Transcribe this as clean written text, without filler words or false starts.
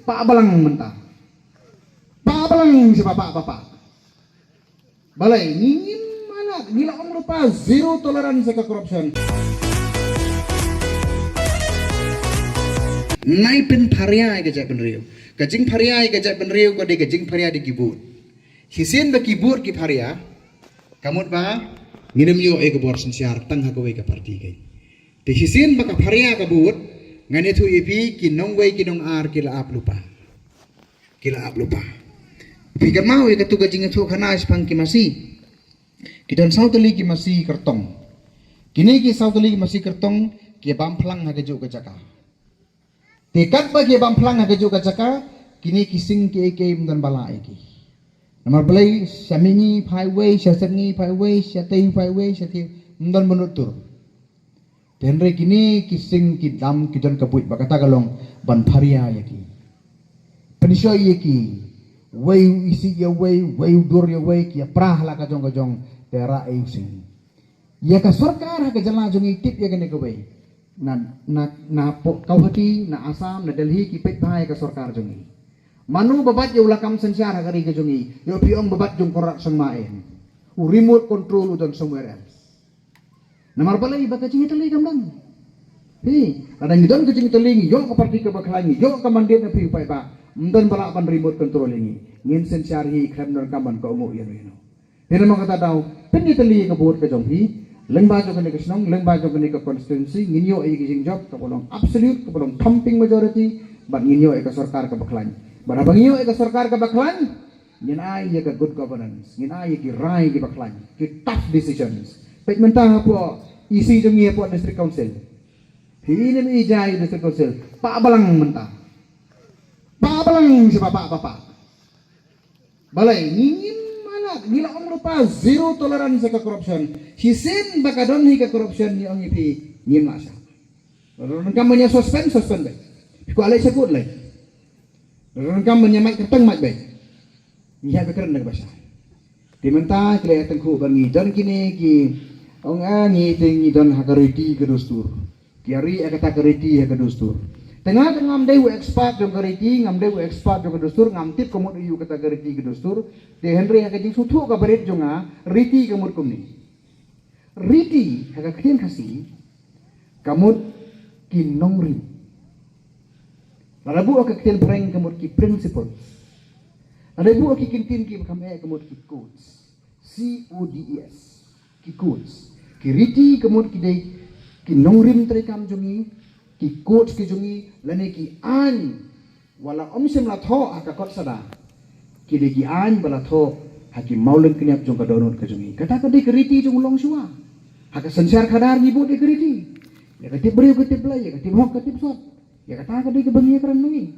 Pak Balang mentah. Pak Balang si bapak. Balai ingin mana? Gila om lupa zero toleransi ke corruption. Naipin paria ke jat penriu. Kajing paria ke jat penriu ko de kajing paria di kibut. Hisin ba kibut ki paria. Kamut ba ngirim yo e ke bor sensiar tang ha ko we ke parti ke. Te hisin ba ka paria ka but ngane thu ipi ki nongwei ki nong ar ki la ap lupa. Pikir mau ke tu kajing thu khana ispang ki masi. Kidan sautali ki masi kertong. Kini ki sautali ki masi kertong ki bam plang ha ke ju ke jaka. Tekat bagi bamplang agak juga caka kini kising ke dan bala iki. Nomor belai samini highway syasani highway syatei highway syati dan menutur. Tenre kini kising kidam kidan kabut bakata galong ban paria yaki. Penisyo yaki way isi ya way dur ya way kia prah la kajong tera eusing. Ya ka sarkar ha kajala jongi tip ya kene kawai. Na Kauhati, na Assam, na Delhi ki pet bahai ke sarkar jongi. Manu babat je ulakam sensiar hagari ke jongi. Yo piong babat jong corruption main. Remote control udang somewhere else. Namar balai baka cingi teling gamdang. Hei, kadang idon ke cingi teling, yo ke parti ke baklangi, yo ke mandir na piu pai ba. Mdan balak pan remote control ini. Ngin sensiar hi krem nor kaman ke ungu yano. Hei nama kata daw, pengi teling ke buat ke jonghi. Lengba jo kene kesnong, lengba jo kene ke konstitusi, nginyo ai gising job ke bolong absolute, ke bolong thumping majority, bat nginyo ai ke sarkar ke baklan. Bat abang nginyo ai ke sarkar ke baklan, ngin ai ye ke good governance, ngin ai ye ki rai ke baklan, ki tough decisions. Pek mentah po isi jo ngie po district council. Hini mi ijai district council, Pak Balang mentah. Pak Balang si bapak. Balai ngin gila om lupa zero toleransi ke corruption. Hisin bakadon hi ke corruption ni ong ipi ngin masa. Ron kampanye suspend baik. Ku alai sekut lai. Ron kampanye mai keteng mai baik. Ni ha bekeran nag basa. Di menta kle tengku bangi don kini ki ong ngi tingi don hakariti ke dustur. Kiari akata kariti ke dustur. Tengah ngam dewu expert jong kariti, ngam dewu expert jong kedustur, ngam tip komod iu kata kariti kedustur. De Henry haka jing sutu ka berit jonga riti kamut kumni. Riti haka kien kasi kamut kinongri. Larabu haka kien breng kamut ki principles. Larabu haka kintin ki kame kamut ki codes. CODES. Ki codes. Ki riti kamut ki dei kinongrim trekam jongi. Ki coach ki jungi lane ki an wala omsim la tho akakot sada ki de ki an bala tho haki mauleng kniap jong ka donot ka jungi kata ka de kriti jong long suwa haka sensar khadar ni bo de kriti ya ka tip beriu ka tip lai ya ka tip hok ka tip sot ya kata ka de ka bangi kran nungi